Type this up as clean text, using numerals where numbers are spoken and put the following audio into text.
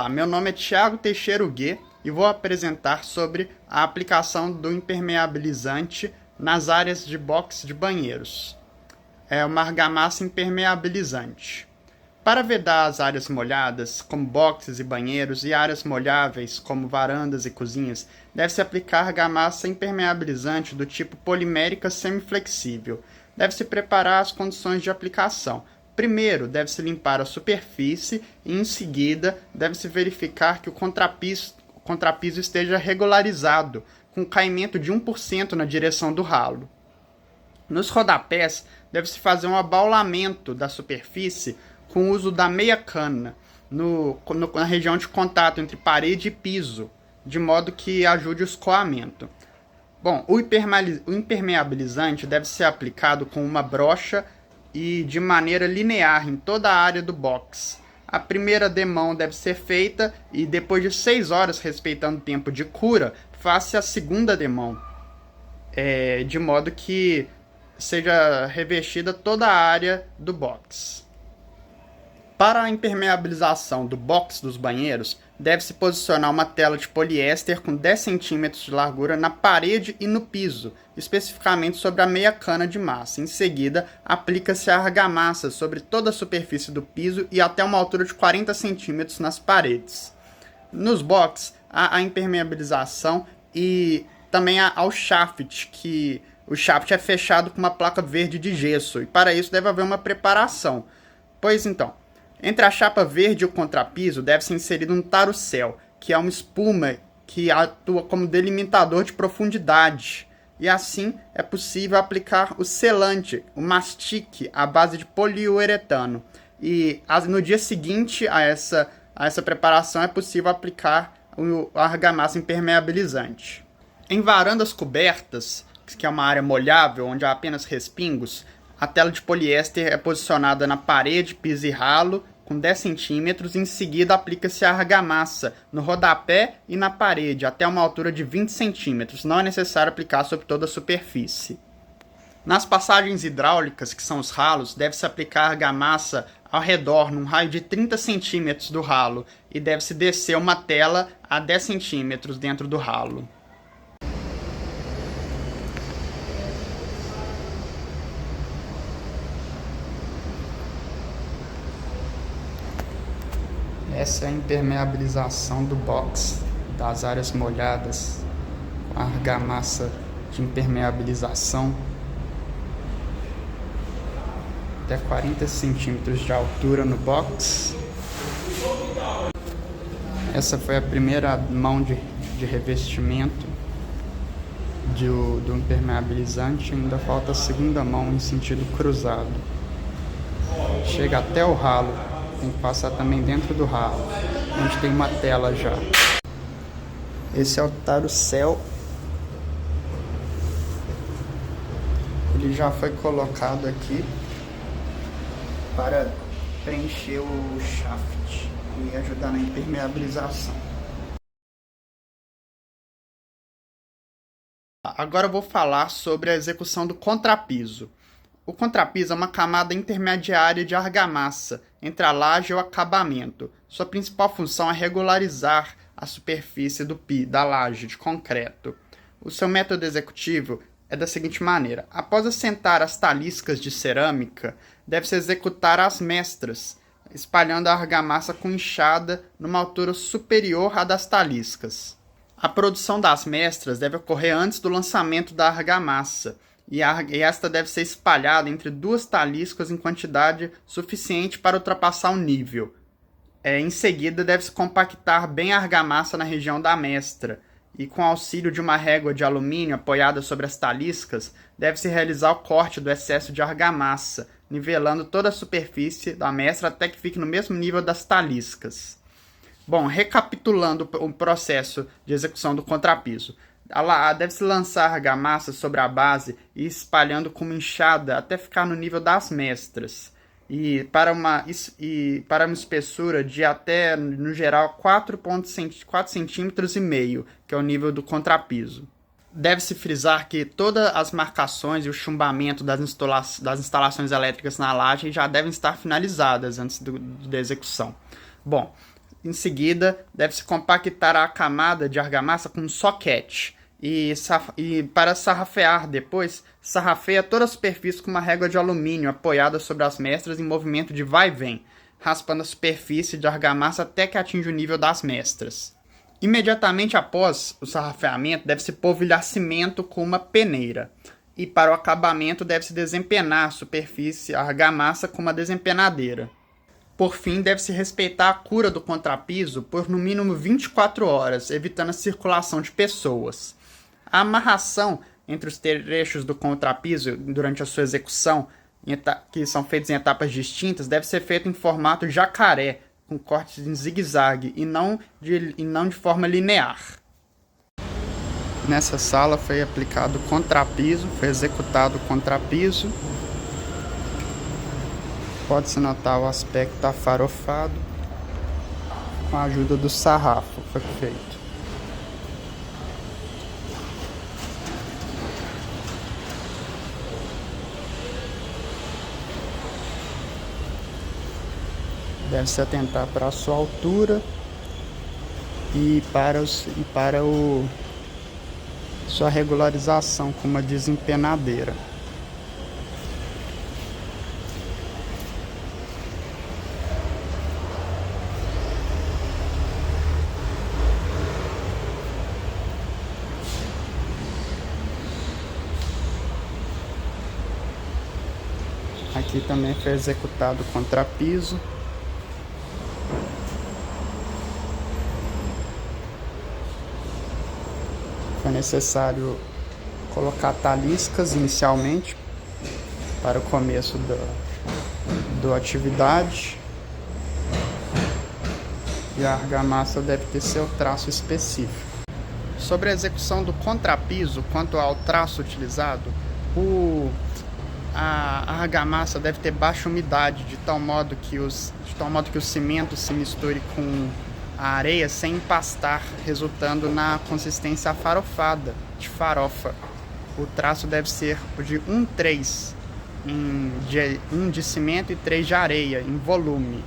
Olá, meu nome é Thiago Teixeira Uguê e vou apresentar sobre a aplicação do impermeabilizante nas áreas de box de banheiros. É uma argamassa impermeabilizante. Para vedar as áreas molhadas, como boxes e banheiros, e áreas molháveis, como varandas e cozinhas, deve-se aplicar argamassa impermeabilizante do tipo polimérica semiflexível. Deve-se preparar as condições de aplicação. Primeiro, deve-se limpar a superfície e, em seguida, deve-se verificar que o contrapiso esteja regularizado, com caimento de 1% na direção do ralo. Nos rodapés, deve-se fazer um abaulamento da superfície com o uso da meia cana na região de contato entre parede e piso, de modo que ajude o escoamento. Bom, o impermeabilizante deve ser aplicado com uma brocha e de maneira linear em toda a área do box. A primeira demão deve ser feita e depois de 6 horas, respeitando o tempo de cura, faça a segunda demão, de modo que seja revestida toda a área do box. Para a impermeabilização do box dos banheiros, deve-se posicionar uma tela de poliéster com 10 cm de largura na parede e no piso, especificamente sobre a meia cana de massa. Em seguida, aplica-se a argamassa sobre toda a superfície do piso e até uma altura de 40 cm nas paredes. Nos boxes, há a impermeabilização e também há o shaft, que o shaft é fechado com uma placa verde de gesso, e para isso deve haver uma preparação. Pois então, entre a chapa verde e o contrapiso deve ser inserido um tarucel, que é uma espuma que atua como delimitador de profundidade. E assim é possível aplicar o selante, o mastique, à base de poliuretano. E no dia seguinte a essa preparação é possível aplicar a argamassa impermeabilizante. Em varandas cobertas, que é uma área molhável onde há apenas respingos, a tela de poliéster é posicionada na parede, piso e ralo com 10 cm e em seguida aplica-se a argamassa no rodapé e na parede até uma altura de 20 cm. Não é necessário aplicar sobre toda a superfície. Nas passagens hidráulicas, que são os ralos, deve-se aplicar a argamassa ao redor num raio de 30 cm do ralo e deve-se descer uma tela a 10 cm dentro do ralo. Essa é a impermeabilização do box das áreas molhadas com a argamassa de impermeabilização até 40 centímetros de altura no box. Essa foi a primeira mão de revestimento do impermeabilizante, ainda falta a segunda mão em sentido cruzado. Chega até o ralo. Tem que passar também dentro do ralo, onde tem uma tela já. Esse é o tarucel. Ele já foi colocado aqui para preencher o shaft e ajudar na impermeabilização. Agora eu vou falar sobre a execução do contrapiso. O contrapiso é uma camada intermediária de argamassa entre a laje e o acabamento. Sua principal função é regularizar a superfície da laje de concreto. O seu método executivo é da seguinte maneira: após assentar as taliscas de cerâmica, deve-se executar as mestras, espalhando a argamassa com enxada numa altura superior à das taliscas. A produção das mestras deve ocorrer antes do lançamento da argamassa, e esta deve ser espalhada entre 2 taliscas em quantidade suficiente para ultrapassar o nível. Em seguida, deve-se compactar bem a argamassa na região da mestra, e com auxílio de uma régua de alumínio apoiada sobre as taliscas, deve-se realizar o corte do excesso de argamassa, nivelando toda a superfície da mestra até que fique no mesmo nível das taliscas. Bom, recapitulando o processo de execução do contrapiso. Deve-se lançar a argamassa sobre a base e espalhando com uma enxada até ficar no nível das mestras. E para uma espessura de até, no geral, 4,5 cm, que é o nível do contrapiso. Deve-se frisar que todas as marcações e o chumbamento das instalações elétricas na laje já devem estar finalizadas antes da execução. Bom, Em seguida, deve-se compactar a camada de argamassa com um soquete. E para sarrafear depois, sarrafeia toda a superfície com uma régua de alumínio apoiada sobre as mestras em movimento de vai e vem, raspando a superfície de argamassa até que atinja o nível das mestras. Imediatamente após o sarrafeamento, deve-se polvilhar cimento com uma peneira. E para o acabamento, deve-se desempenar a superfície, a argamassa, com uma desempenadeira. Por fim, deve-se respeitar a cura do contrapiso por no mínimo 24 horas, evitando a circulação de pessoas. A amarração entre os trechos do contrapiso durante a sua execução, que são feitos em etapas distintas, deve ser feita em formato jacaré, com cortes em zigue-zague e não de forma linear. Nessa sala foi aplicado o contrapiso, foi executado o contrapiso. Pode-se notar o aspecto afarofado com a ajuda do sarrafo foi feito. Deve-se atentar para a sua altura e para sua regularização com uma desempenadeira. Aqui também foi executado o contrapiso. Foi necessário colocar taliscas inicialmente para o começo da atividade. E a argamassa deve ter seu traço específico. Sobre a execução do contrapiso, quanto ao traço utilizado, a argamassa deve ter baixa umidade, de tal modo que o cimento se misture com a areia sem empastar, resultando na consistência afarofada, de farofa. O traço deve ser de 1:3, 1 de cimento e 3 de areia, em volume.